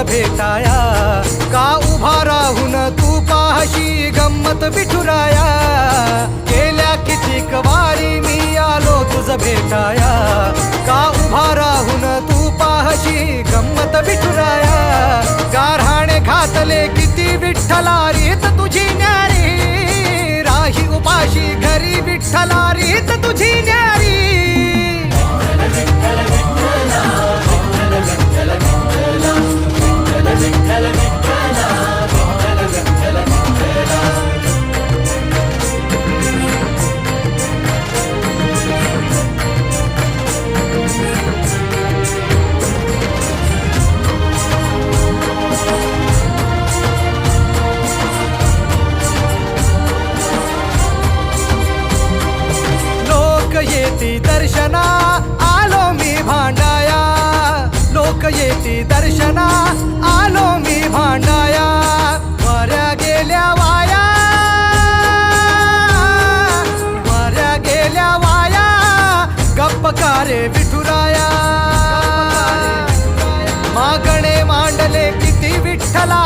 भेटाया, का उभा राहून तू पाहशी गंमत विठुराया. गेल्या कितीक वारी मी आलो तुझ भेटाया, का उभा राहून तू पाहशी गंमत विठुराया. गारहाणे घातले किती विठ्ठला रीत तुझी न्यारी, राही उपाशी घरी विठ्ठला रीत तुझी न्यारी. येती दर्शना आलो मी भांडाया, लोक येती दर्शना आलो मी भांडाया. वाऱ्या गेल्या वाया, वाऱ्या गेल्या वाया, गप्प कारे विठुराया. मागणे मांडले किती विठ्ठला